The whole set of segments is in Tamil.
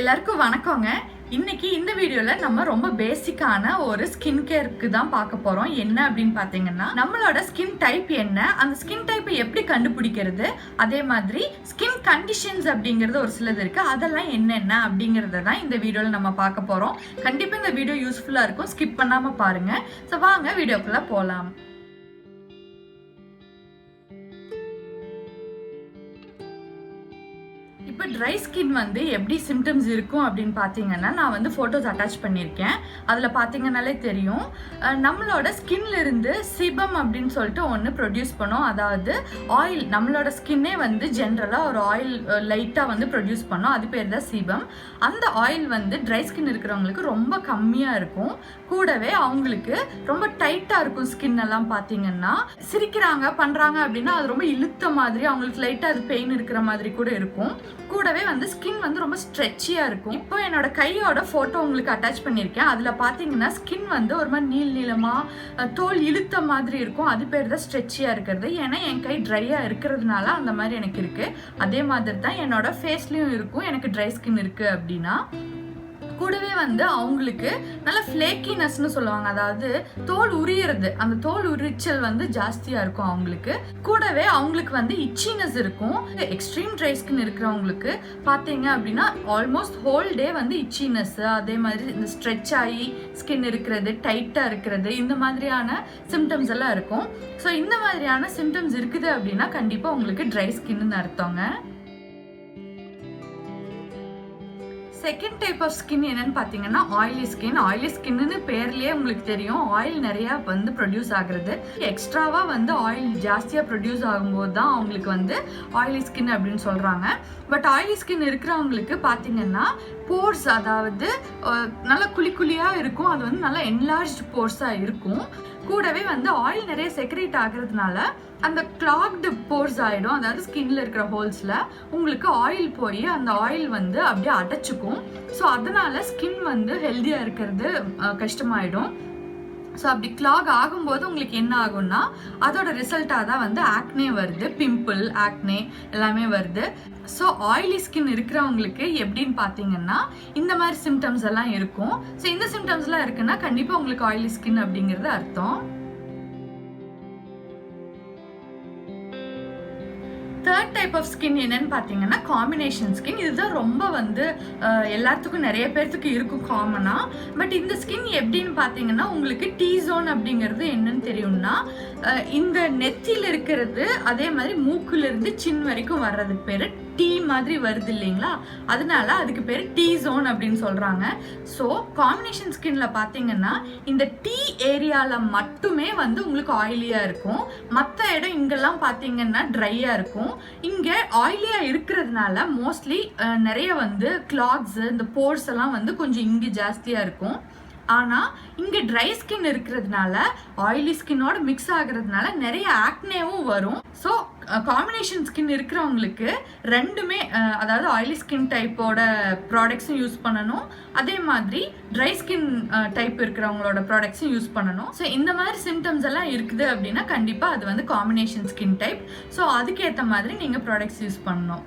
எல்லாருக்கும் வணக்கங்க. இன்னைக்கு இந்த வீடியோல நம்ம ரொம்ப பேசிக்கான ஒரு ஸ்கின் கேருக்கு தான் பார்க்க போறோம். என்ன அப்படின்னு பாத்தீங்கன்னா, நம்மளோட ஸ்கின் டைப் என்ன, அந்த ஸ்கின் டைப்பை எப்படி கண்டுபிடிக்கிறது, அதே மாதிரி ஸ்கின் கண்டிஷன்ஸ் அப்படிங்கிறது ஒரு சிலது இருக்கு, அதெல்லாம் என்னென்ன அப்படிங்கறத தான் இந்த வீடியோல நம்ம பார்க்க போறோம். கண்டிப்பா இந்த வீடியோ யூஸ்ஃபுல்லா இருக்கும், ஸ்கிப் பண்ணாம பாருங்க. ஸோ வாங்க வீடியோக்குள்ள போலாம். இப்போ ட்ரை ஸ்கின் வந்து எப்படி சிம்டம்ஸ் இருக்கும் அப்படின்னு பார்த்தீங்கன்னா, நான் வந்து ஃபோட்டோஸ் அட்டாச் பண்ணியிருக்கேன். அதில் பார்த்தீங்கன்னாலே தெரியும், நம்மளோட ஸ்கின்ல இருந்து சிபம் அப்படின்னு சொல்லிட்டு ஒன்று ப்ரொடியூஸ் பண்ணோம். அதாவது ஆயில், நம்மளோட ஸ்கின்னே வந்து ஜென்ரலாக ஒரு ஆயில் லைட்டாக வந்து ப்ரொடியூஸ் பண்ணோம். அது பேர் தான் சிபம். அந்த ஆயில் வந்து ட்ரை ஸ்கின் இருக்கிறவங்களுக்கு ரொம்ப கம்மியாக இருக்கும். கூடவே அவங்களுக்கு ரொம்ப டைட்டாக இருக்கும். ஸ்கின் எல்லாம் பார்த்தீங்கன்னா, சிரிக்கிறாங்க பண்ணுறாங்க அப்படின்னா அது ரொம்ப இழுத்த மாதிரி, அவங்களுக்கு லைட்டாக அது பெயின் இருக்கிற மாதிரி கூட இருக்கும். கூடவே வந்து ஸ்கின் வந்து ரொம்ப ஸ்ட்ரெச்சியாக இருக்கும். இப்போ என்னோட கையோட ஃபோட்டோ உங்களுக்கு அட்டாச் பண்ணியிருக்கேன். அதில் பார்த்தீங்கன்னா ஸ்கின் வந்து ஒரு மாதிரி நீளமாக தோல் இழுத்த மாதிரி இருக்கும். அது பேர் தான் ஸ்ட்ரெச்சியாக இருக்கிறது. ஏன்னா என் கை ட்ரையாக இருக்கிறதுனால அந்த மாதிரி எனக்கு இருக்குது. அதே மாதிரி தான் என்னோட ஃபேஸ்லேயும் இருக்கும். எனக்கு ட்ரை ஸ்கின் இருக்குது அப்படின்னா கூடவே வந்து அவங்களுக்கு நல்ல ஃப்ளேக்கினஸ்ன்னு சொல்லுவாங்க. அதாவது தோல் உரியறது, அந்த தோல் உரிச்சல் வந்து ஜாஸ்தியாக இருக்கும் அவங்களுக்கு. கூடவே அவங்களுக்கு வந்து இச்சினஸ் இருக்கும். எக்ஸ்ட்ரீம் ட்ரை ஸ்கின் இருக்கிறவங்களுக்கு பார்த்தீங்க அப்படின்னா ஆல்மோஸ்ட் ஹோல் டே வந்து இச்சினஸ், அதே மாதிரி இந்த ஸ்ட்ரெச் ஆகி ஸ்கின் இருக்கிறது, டைட்டாக இருக்கிறது, இந்த மாதிரியான சிம்டம்ஸ் எல்லாம் இருக்கும். ஸோ இந்த மாதிரியான சிம்டம்ஸ் இருக்குது அப்படின்னா கண்டிப்பாக உங்களுக்கு ட்ரை ஸ்கின்னு அர்த்தங்க. செகண்ட் டைப் ஆஃப் ஸ்கின் என்னன்னு பார்த்தீங்கன்னா ஆயிலி ஸ்கின். ஆயிலி ஸ்கின்னு பேர்லேயே உங்களுக்கு தெரியும், ஆயில் நிறையா வந்து ப்ரொடியூஸ் ஆகுறது. எக்ஸ்ட்ராவாக வந்து ஆயில் ஜாஸ்தியாக ப்ரொடியூஸ் ஆகும்போது தான் அவங்களுக்கு வந்து ஆயிலி ஸ்கின் அப்படின்னு சொல்கிறாங்க. பட் ஆயிலி ஸ்கின் இருக்கிறவங்களுக்கு பார்த்தீங்கன்னா போர்ஸ், அதாவது நல்லா குழியாக இருக்கும். அது வந்து நல்லா என்லார்ஜ்டு போர்ஸாக இருக்கும். கூடவே வந்து ஆயில் நிறைய செக்ரேட் ஆகுறதுனால அந்த கிளாக்டு போர்ஸ் ஆகிடும். அதாவது ஸ்கின்ல இருக்கிற ஹோல்ஸில் உங்களுக்கு ஆயில் போய் அந்த ஆயில் வந்து அப்படியே அடைச்சிக்கும். ஸோ அதனால ஸ்கின் வந்து ஹெல்த்தியாக இருக்கிறது கஷ்டமாயிடும். ஸோ அப்படி கிளாக் ஆகும்போது உங்களுக்கு என்ன ஆகும்னா அதோட ரிசல்ட்டாக தான் வந்து ஆக்னே வருது, பிம்பிள், ஆக்னே எல்லாமே வருது. ஸோ ஆயிலி ஸ்கின் இருக்கிறவங்களுக்கு எப்படின்னு பார்த்தீங்கன்னா இந்த மாதிரி சிம்டம்ஸ் எல்லாம் இருக்கும். ஸோ இந்த சிம்டம்ஸ்லாம் இருக்குன்னா கண்டிப்பாக உங்களுக்கு ஆயிலி ஸ்கின் அப்படிங்கிறது அர்த்தம். தேர்ட் டைப் ஆஃப் ஸ்கின் என்னன்னு பார்த்தீங்கன்னா காம்பினேஷன் ஸ்கின். இதுதான் ரொம்ப வந்து எல்லாத்துக்கும் நிறைய பேர்த்துக்கு இருக்கும் காமனாக. பட் இந்த ஸ்கின் எப்படின்னு பார்த்தீங்கன்னா உங்களுக்கு டீ ஜோன் அப்படிங்கிறது என்னன்னு தெரியும்னா, இந்த நெத்தியில் இருக்கிறது அதே மாதிரி மூக்குலேருந்து சின் வரைக்கும் வர்றதுக்கு பேர் டீ மாதிரி வருது இல்லைங்களா, அதனால அதுக்கு பேர் டீ ஜோன் அப்படின்னு சொல்கிறாங்க. ஸோ காம்பினேஷன் ஸ்கின்ல பார்த்தீங்கன்னா இந்த டீ ஏரியாவில் மட்டுமே வந்து உங்களுக்கு ஆயிலியாக இருக்கும். மற்ற இடம் இங்கெல்லாம் பார்த்தீங்கன்னா ட்ரையாக இருக்கும். இங்கே ஆயிலியாக இருக்கிறதுனால மோஸ்ட்லி நிறைய வந்து கிளாக்ஸ், இந்த போர்ஸ் எல்லாம் வந்து கொஞ்சம் இங்கே ஜாஸ்தியாக இருக்கும். ஆனால் இங்கே ட்ரை ஸ்கின் இருக்கிறதுனால ஆயிலி ஸ்கின்னோட மிக்ஸ் ஆகுறதுனால நிறைய ஆக்னேவும் வரும். ஸோ காம்பினேஷன் ஸ்கின் இருக்கிறவங்களுக்கு ரெண்டுமே, அதாவது ஆயிலி ஸ்கின் டைப்போட ப்ராடக்ட்ஸும் யூஸ் பண்ணணும், அதே மாதிரி ட்ரை ஸ்கின் டைப் இருக்கிறவங்களோட ப்ராடக்ட்ஸும் யூஸ் பண்ணணும். ஸோ இந்த மாதிரி சிம்டம்ஸ் எல்லாம் இருக்குது அப்படின்னா கண்டிப்பாக அது வந்து காம்பினேஷன் ஸ்கின் டைப். ஸோ அதுக்கேற்ற மாதிரி நீங்கள் ப்ராடக்ட்ஸ் யூஸ் பண்ணணும்.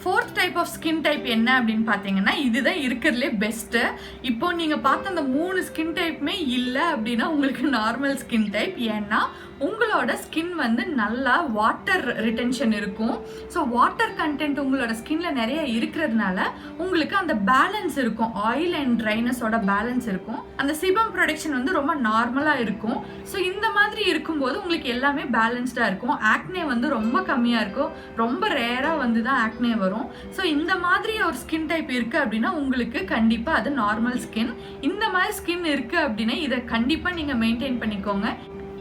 Fourth type of skin type என்ன அப்படின்னு பார்த்தீங்கன்னா இதுதான் இருக்கிறதுலே பெஸ்ட்டு. இப்போ நீங்கள் பார்த்த அந்த 3 ஸ்கின் டைப்புமே இல்லை அப்படின்னா உங்களுக்கு நார்மல் ஸ்கின் டைப். ஏன்னா உங்களோட ஸ்கின் வந்து நல்லா வாட்டர் ரிட்டென்ஷன் இருக்கும். ஸோ வாட்டர் கண்டென்ட் உங்களோட ஸ்கின்ல நிறைய இருக்கிறதுனால உங்களுக்கு அந்த பேலன்ஸ் இருக்கும், ஆயில் அண்ட் ட்ரைனஸோட பேலன்ஸ் இருக்கும். அந்த சிபம் ப்ரொடக்ஷன் வந்து ரொம்ப நார்மலாக இருக்கும். ஸோ இந்த மாதிரி இருக்கும்போது உங்களுக்கு எல்லாமே பேலன்ஸ்டாக இருக்கும். ஆக்னே வந்து ரொம்ப கம்மியாக இருக்கும், ரொம்ப ரேராக வந்து தான் ஆக்னே வரும். ஸோ இந்த மாதிரி ஒரு ஸ்கின் டைப் இருக்குது அப்படின்னா உங்களுக்கு கண்டிப்பாக அது நார்மல் ஸ்கின். இந்த மாதிரி ஸ்கின் இருக்குது அப்படின்னா இதை கண்டிப்பாக நீங்கள் மெயின்டைன் பண்ணிக்கோங்க.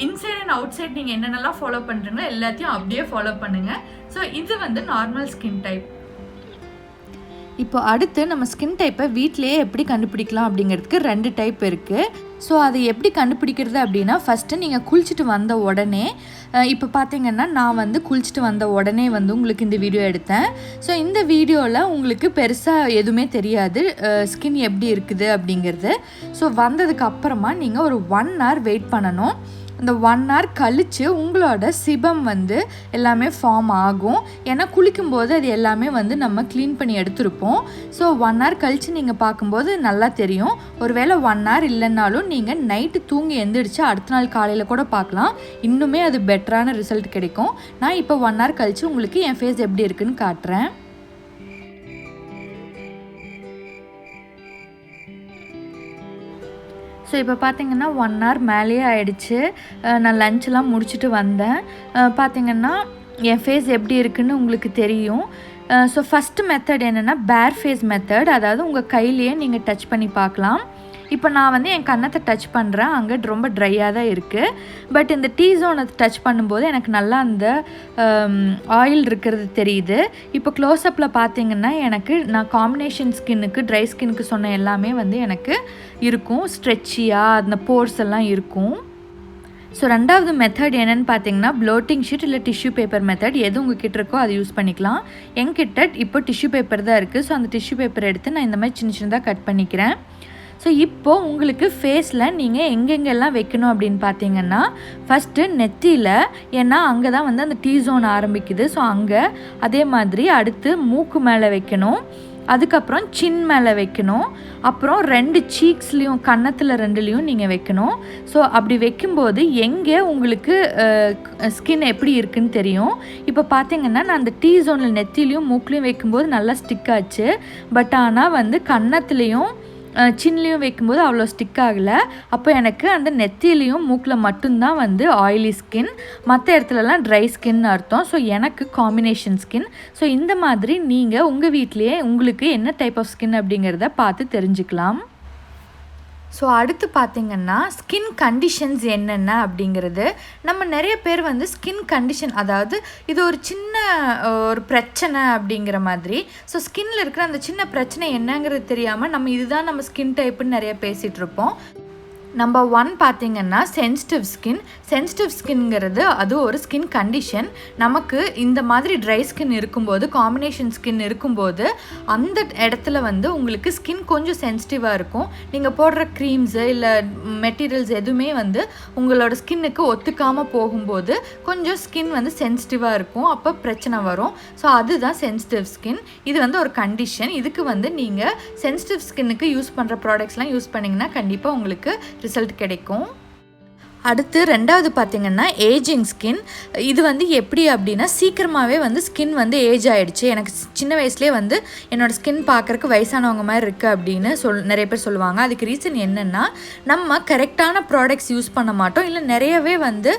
இன்சைட் அண்ட் அவுட் சைட் நீங்கள் என்னென்னலாம் ஃபாலோ பண்ணுறீங்களோ எல்லாத்தையும் அப்படியே ஃபாலோ பண்ணுங்கள். ஸோ இது வந்து நார்மல் ஸ்கின் டைப். இப்போ அடுத்து நம்ம ஸ்கின் டைப்பை வீட்டிலேயே எப்படி கண்டுபிடிக்கலாம் அப்படிங்கிறதுக்கு 2 டைப் இருக்குது. ஸோ அதை எப்படி கண்டுபிடிக்கிறது அப்படின்னா, ஃபஸ்ட்டு நீங்கள் குளிச்சுட்டு வந்த உடனே, இப்போ பார்த்தீங்கன்னா நான் வந்து குளிச்சுட்டு வந்த உடனே வந்து உங்களுக்கு இந்த வீடியோ எடுத்தேன். ஸோ இந்த வீடியோவில் உங்களுக்கு பெருசாக எதுவுமே தெரியாது ஸ்கின் எப்படி இருக்குது அப்படிங்கிறது. ஸோ வந்ததுக்கு அப்புறமா நீங்கள் ஒரு 1 hour வெயிட் பண்ணணும். அந்த 1 hour கழித்து உங்களோட சிபம் வந்து எல்லாமே ஃபார்ம் ஆகும். ஏன்னா குளிக்கும்போது அது எல்லாமே வந்து நம்ம க்ளீன் பண்ணி எடுத்துருப்போம். ஸோ 1 hour கழித்து நீங்கள் பார்க்கும்போது நல்லா தெரியும். ஒருவேளை 1 hour இல்லைன்னாலும் நீங்கள் நைட்டு தூங்கி எந்திரிச்சு அடுத்த நாள் காலையில் கூட பார்க்கலாம். இன்னுமே அது பெட்டரான ரிசல்ட் கிடைக்கும். நான் இப்போ 1 hour கழித்து உங்களுக்கு என் ஃபேஸ் எப்படி இருக்குன்னு காட்டுறேன். ஸோ இப்போ பார்த்திங்கன்னா 1 hour மேலேயே ஆகிடுச்சு. நான் லஞ்செலாம் முடிச்சுட்டு வந்தேன். பார்த்திங்கன்னா என் ஃபேஸ் எப்படி இருக்குன்னு உங்களுக்கு தெரியும். ஸோ ஃபஸ்ட்டு மெத்தட் என்னென்னா பேர் ஃபேஸ் மெத்தட். அதாவது உங்கள் கையிலையே நீங்கள் டச் பண்ணி பார்க்கலாம். இப்போ நான் வந்து என் கன்னத்தை டச் பண்ணுறேன். அங்கே ரொம்ப ட்ரையாக தான் இருக்குது. பட் இந்த டீ ஜோனை டச் பண்ணும்போது எனக்கு நல்லா அந்த ஆயில் இருக்கிறது தெரியுது. இப்போ க்ளோஸ்அப்பில் பார்த்திங்கன்னா எனக்கு நான் காம்பினேஷன் ஸ்கின்னுக்கு ட்ரை ஸ்கின்னுக்கு சொன்ன எல்லாமே வந்து எனக்கு இருக்கும். ஸ்ட்ரெச்சியாக அந்த போர்ஸ் எல்லாம் இருக்கும். ஸோ ரெண்டாவது மெத்தட் என்னென்னு பார்த்தீங்கன்னா ப்ளோட்டிங் ஷீட் இல்லை டிஷ்யூ பேப்பர் மெத்தட். எது உங்கள் கிட்ட இருக்கோ அதை யூஸ் பண்ணிக்கலாம். என்கிட்ட இப்போ டிஷ்யூ பேப்பர் தான் இருக்குது. ஸோ அந்த டிஷ்யூ பேப்பர் எடுத்து நான் இந்த மாதிரி சின்ன சின்னதாக கட் பண்ணிக்கிறேன். ஸோ இப்போது உங்களுக்கு ஃபேஸில் நீங்கள் எங்கெங்கெல்லாம் வைக்கணும் அப்படின்னு பார்த்தீங்கன்னா ஃபஸ்ட்டு நெத்தியில், ஏன்னா அங்கே தான் வந்து அந்த டீ ஜோன் ஆரம்பிக்குது. ஸோ அங்கே, அதே மாதிரி அடுத்து மூக்கு மேலே வைக்கணும், அதுக்கப்புறம் சின் மேலே வைக்கணும், அப்புறம் 2 சீக்ஸ்லேயும் கன்னத்தில் 2லேயும் நீங்கள் வைக்கணும். ஸோ அப்படி வைக்கும்போது எங்கே உங்களுக்கு ஸ்கின் எப்படி இருக்குன்னு தெரியும். இப்போ பார்த்தீங்கன்னா நான் அந்த டீ ஜோனில் நெத்திலையும் மூக்குலையும் வைக்கும்போது நல்லா ஸ்டிக் ஆச்சு. பட் ஆனால் வந்து கன்னத்துலேயும் சின்லேயும் வைக்கும்போது அவ்வளோ ஸ்டிக் ஆகலை. அப்போ எனக்கு அந்த நெத்திலையும் மூக்கில் மட்டும்தான் வந்து ஆயிலி ஸ்கின், மற்ற இடத்துலலாம் ட்ரை ஸ்கின் அர்த்தம். ஸோ எனக்கு காம்பினேஷன் ஸ்கின். ஸோ இந்த மாதிரி நீங்கள் உங்கள் வீட்லேயே உங்களுக்கு என்ன டைப் ஆஃப் ஸ்கின் அப்படிங்கிறத பார்த்து தெரிஞ்சுக்கலாம். ஸோ அடுத்து பார்த்திங்கன்னா ஸ்கின் கண்டிஷன்ஸ் என்னென்ன அப்படிங்கிறது. நம்ம நிறைய பேர் வந்து ஸ்கின் கண்டிஷன், அதாவது இது ஒரு சின்ன ஒரு பிரச்சனை அப்படிங்கிற மாதிரி, ஸோ ஸ்கின்னில் இருக்கிற அந்த சின்ன பிரச்சனை என்னங்கிறது தெரியாமல் நம்ம இதுதான் நம்ம ஸ்கின் டைப்புன்னு நிறைய பேசிகிட்ருப்போம். நம்பர் 1 பார்த்திங்கன்னா சென்சிட்டிவ் ஸ்கின். சென்சிட்டிவ் ஸ்கின்ங்கிறது அது ஒரு ஸ்கின் கண்டிஷன். நமக்கு இந்த மாதிரி ட்ரை ஸ்கின் இருக்கும்போது, காம்பினேஷன் ஸ்கின் இருக்கும்போது அந்த இடத்துல வந்து உங்களுக்கு ஸ்கின் கொஞ்சம் சென்சிட்டிவாக இருக்கும். நீங்கள் போடுற க்ரீம்ஸு இல்லை மெட்டீரியல்ஸ் எதுவுமே வந்து உங்களோட ஸ்கின்னுக்கு ஒத்துக்காமல் போகும்போது கொஞ்சம் ஸ்கின் வந்து சென்சிட்டிவாக இருக்கும். அப்போ பிரச்சனை வரும். ஸோ அதுதான் சென்சிட்டிவ் ஸ்கின். இது வந்து ஒரு கண்டிஷன். இதுக்கு வந்து நீங்கள் சென்சிட்டிவ் ஸ்கின்னுக்கு யூஸ் பண்ணுற ப்ராடக்ட்ஸ்லாம் யூஸ் பண்ணிங்கன்னா கண்டிப்பாக உங்களுக்கு ரிசல்ட் கிடைக்கும். அடுத்து ரெண்டாவது பார்த்திங்கன்னா ஏஜிங் ஸ்கின். இது வந்து எப்படி அப்படின்னா சீக்கிரமாகவே வந்து ஸ்கின் வந்து ஏஜ் ஆகிடுச்சு, எனக்கு சின்ன வயசுலேயே வந்து என்னோடய ஸ்கின் பார்க்குறக்கு வயசானவங்க மாதிரி இருக்குது அப்படின்னு நிறைய பேர் சொல்லுவாங்க. அதுக்கு ரீசன் என்னென்னா நம்ம கரெக்டான ப்ராடக்ட்ஸ் யூஸ் பண்ண மாட்டோம், இல்லை நிறையவே வந்து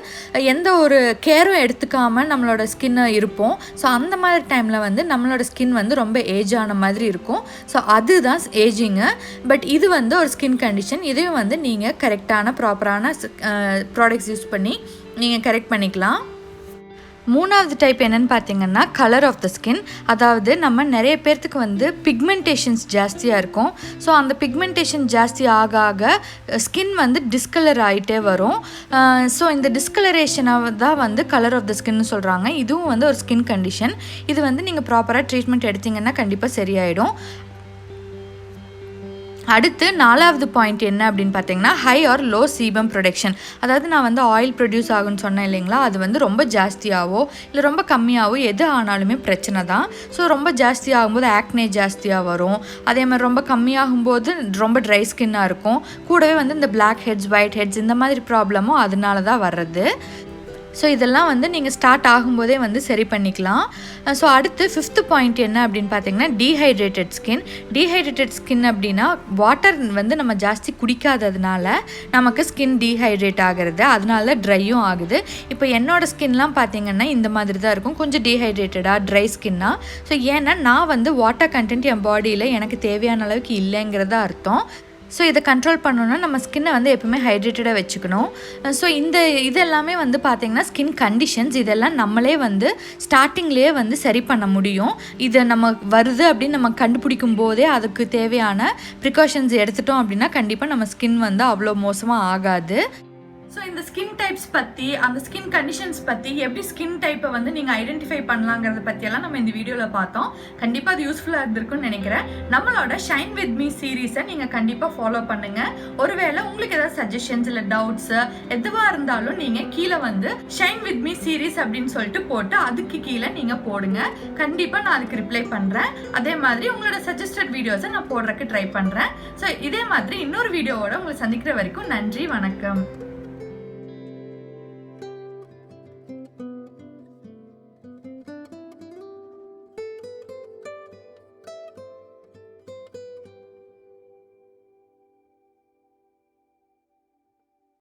எந்த ஒரு கேரும் எடுத்துக்காமல் நம்மளோட ஸ்கின்னை இருப்போம். ஸோ அந்த மாதிரி டைமில் வந்து நம்மளோட ஸ்கின் வந்து ரொம்ப ஏஜ் ஆன மாதிரி இருக்கும். ஸோ அதுதான் ஏஜிங்கு. பட் இது வந்து ஒரு ஸ்கின் கண்டிஷன். இதையும் வந்து நீங்கள் கரெக்டான ப்ராப்பரான ப்ராடக்ட்ஸ் யூஸ் பண்ணி நீங்கள் கரெக்ட் பண்ணிக்கலாம். மூணாவது டைப் என்னென்னு பார்த்தீங்கன்னா கலர் ஆஃப் த ஸ்கின். அதாவது நம்ம நிறைய பேர்த்துக்கு வந்து பிக்மெண்டேஷன்ஸ் ஜாஸ்தியாக இருக்கும். ஸோ அந்த பிக்மெண்டேஷன் ஜாஸ்தி ஆக ஆக ஸ்கின் வந்து டிஸ்கலர் ஆகிட்டே வரும். ஸோ இந்த டிஸ்கலரேஷனை தான் வந்து கலர் ஆஃப் த ஸ்கின்னு சொல்கிறாங்க. இதுவும் வந்து ஒரு ஸ்கின் கண்டிஷன். இது வந்து நீங்கள் ப்ராப்பராக ட்ரீட்மெண்ட் எடுத்திங்கன்னா கண்டிப்பாக சரியாயிடும். அடுத்து 4வது பாயிண்ட் என்ன அப்படின்னு பார்த்தீங்கன்னா high R low sebum production. அதாவது நான் வந்து ஆயில் ப்ரொடியூஸ் ஆகுன்னு சொன்னேன் இல்லைங்களா, அது வந்து ரொம்ப ஜாஸ்தியாகவோ இல்லை ரொம்ப கம்மியாகவோ எது ஆனாலுமே பிரச்சனை தான். ஸோ ரொம்ப ஜாஸ்தி ஆகும்போது ஆக்னே ஜாஸ்தியாக வரும். அதே மாதிரி ரொம்ப கம்மியாகும்போது ரொம்ப ட்ரை ஸ்கின்னாக இருக்கும். கூடவே வந்து இந்த பிளாக் ஹெட்ஸ், ஒயிட் ஹெட்ஸ் இந்த மாதிரி ப்ராப்ளமும் அதனால தான் வர்றது. ஸோ இதெல்லாம் வந்து நீங்கள் ஸ்டார்ட் ஆகும்போதே வந்து சரி பண்ணிக்கலாம். ஸோ அடுத்து 5th பாயிண்ட் என்ன அப்படின்னு பார்த்தீங்கன்னா டீஹைட்ரேட்டட் ஸ்கின். டீஹைட்ரேட்டட் ஸ்கின் அப்படின்னா வாட்டர் வந்து நம்ம ஜாஸ்தி குடிக்காததுனால நமக்கு ஸ்கின் டீஹைட்ரேட் ஆகிறது, அதனால ட்ரையும் ஆகுது. இப்போ என்னோடய ஸ்கின்லாம் பார்த்தீங்கன்னா இந்த மாதிரி தான் இருக்கும், கொஞ்சம் டீஹைட்ரேட்டடாக ட்ரை ஸ்கின்னாக. ஸோ ஏன்னா நான் வந்து வாட்டர் கண்டென்ட் என் பாடியில் எனக்கு தேவையான அளவுக்கு இல்லைங்கிறதா அர்த்தம். ஸோ இதை கண்ட்ரோல் பண்ணணுன்னா நம்ம ஸ்கின்னை வந்து எப்பவுமே ஹைட்ரேட்டடாக வச்சுக்கணும். ஸோ இதெல்லாமே வந்து பார்த்திங்கன்னா ஸ்கின் கண்டிஷன்ஸ். இதெல்லாம் நம்மளே வந்து ஸ்டார்டிங்லேயே வந்து சரி பண்ண முடியும். இதை நம்ம வருது அப்படின்னு நம்ம கண்டுபிடிக்கும் போதே அதுக்கு தேவையான ப்ரிகாஷன்ஸ் எடுத்துட்டோம் அப்படின்னா கண்டிப்பாக நம்ம ஸ்கின் வந்து அவ்வளோ மோசமாக ஆகாது. ஸோ இந்த ஸ்கின் டைப்ஸ் பற்றி, அந்த ஸ்கின் கண்டிஷன்ஸ் பற்றி, எப்படி ஸ்கின் டைப்பை வந்து நீங்கள் ஐடென்டிஃபை பண்ணலாங்கிறத பற்றியெல்லாம் நம்ம இந்த வீடியோவில் பார்த்தோம். கண்டிப்பாக அது யூஸ்ஃபுல்லாக இருந்திருக்குன்னு நினைக்கிறேன். நம்மளோட ஷைன் வித் மீ சீரீஸை நீங்கள் கண்டிப்பாக ஃபாலோ பண்ணுங்கள். ஒருவேளை உங்களுக்கு ஏதாவது சஜஷன்ஸ் இல்லை டவுட்ஸு எதுவாக இருந்தாலும் நீங்கள் கீழே வந்து ஷைன் வித் மீ சீரீஸ் அப்படின்னு சொல்லிட்டு போட்டு அதுக்கு கீழே நீங்கள் போடுங்க. கண்டிப்பாக நான் அதுக்கு ரிப்ளை பண்ணுறேன். அதே மாதிரி உங்களோட சஜஸ்டட் வீடியோஸை நான் போடுறதுக்கு ட்ரை பண்ணுறேன். ஸோ இதே மாதிரி இன்னொரு வீடியோவோட உங்களை சந்திக்கிற வரைக்கும் நன்றி, வணக்கம்.